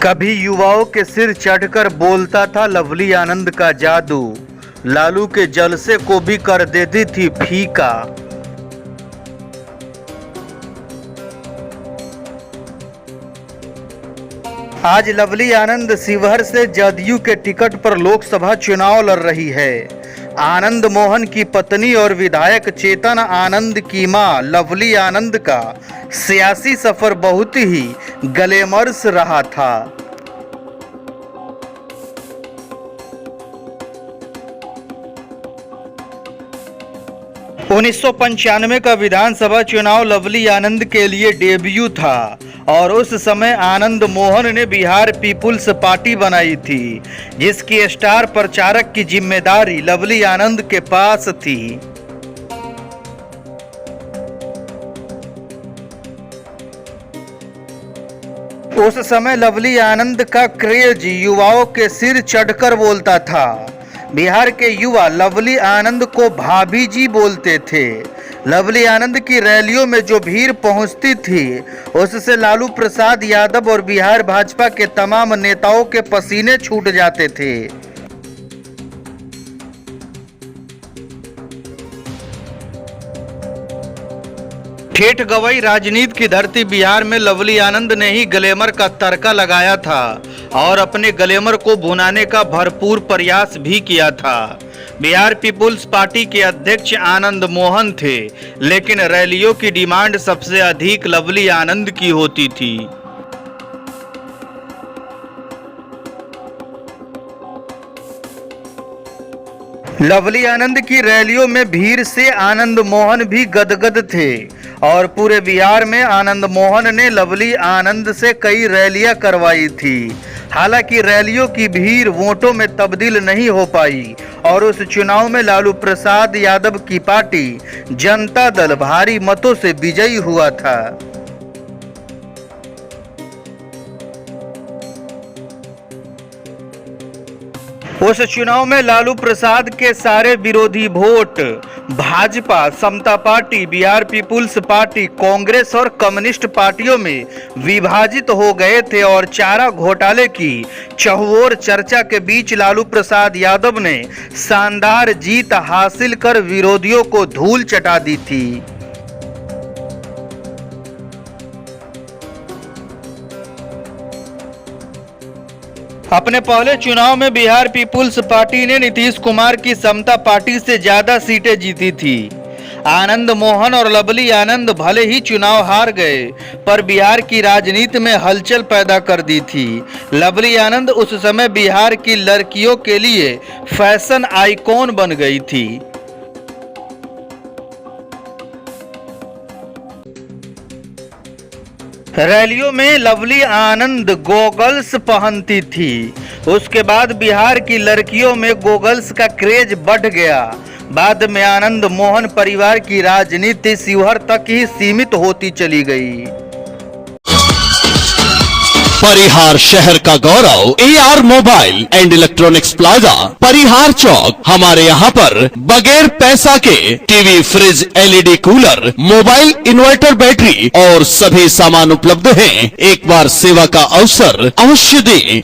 कभी युवाओं के सिर चढ़कर बोलता था लवली आनंद का जादू, लालू के जलसे को भी कर देती थी फीका। आज लवली आनंद शिवहर से जदयू के टिकट पर लोकसभा चुनाव लड़ रही है। आनंद मोहन की पत्नी और विधायक चेतन आनंद की मां लवली आनंद का सियासी सफर बहुत ही ग्लैमरस रहा था। उन्नीस सौ 95 का विधानसभा चुनाव लवली आनंद के लिए डेब्यू था और उस समय आनंद मोहन ने बिहार पीपुल्स पार्टी बनाई थी, जिसकी स्टार प्रचारक की जिम्मेदारी लवली आनंद के पास थी। उस समय लवली आनंद का क्रेज युवाओं के सिर चढ़कर बोलता था। बिहार के युवा लवली आनंद को भाभी जी बोलते थे। लवली आनंद की रैलियों में जो भीड़ पहुंचती थी, उससे लालू प्रसाद यादव और बिहार भाजपा के तमाम नेताओं के पसीने छूट जाते थे। ठेठ गवई राजनीति की धरती बिहार में लवली आनंद ने ही ग्लैमर का तड़का लगाया था और अपने ग्लैमर को भुनाने का भरपूर प्रयास भी किया था। बिहार पीपुल्स पार्टी के अध्यक्ष आनंद मोहन थे, लेकिन रैलियों की डिमांड सबसे अधिक लवली आनंद की होती थी। लवली आनंद की रैलियों में भीड़ से आनंद मोहन भी गदगद थे और पूरे बिहार में आनंद मोहन ने लवली आनंद से कई रैलियां करवाई थी। हालांकि रैलियों की भीड़ वोटों में तब्दील नहीं हो पाई और उस चुनाव में लालू प्रसाद यादव की पार्टी जनता दल भारी मतों से विजयी हुआ था। उस चुनाव में लालू प्रसाद के सारे विरोधी vote Bhajpa, Samata party, Bihar peoples party, Congress और कम्युनिस्ट पार्टियों में विभाजित हो गए थे और चारा घोटाले की चहुओर चर्चा के बीच लालू प्रसाद यादव ने शानदार जीत हासिल कर विरोधियों को धूल चटा दी थी। अपने पहले चुनाव में बिहार पीपुल्स पार्टी ने नीतीश कुमार की समता पार्टी से ज्यादा सीटें जीती थी। आनंद मोहन और लवली आनंद भले ही चुनाव हार गए, पर बिहार की राजनीति में हलचल पैदा कर दी थी। लवली आनंद उस समय बिहार की लड़कियों के लिए फैशन आइकॉन बन गई थी। रैलियों में लवली आनंद गोगल्स पहनती थी। उसके बाद बिहार की लड़कियों में गोगल्स का क्रेज बढ़ गया। बाद में आनंद मोहन परिवार की राजनीति शिवहर तक ही सीमित होती चली गई। परिहार शहर का गौरव AR mobile and electronics plaza, Parihar चौक। हमारे यहाँ पर बगैर पैसा के TV, fridge, LED cooler, mobile, inverter, battery और सभी सामान उपलब्ध हैं। एक बार सेवा का अवसर अवश्य दें।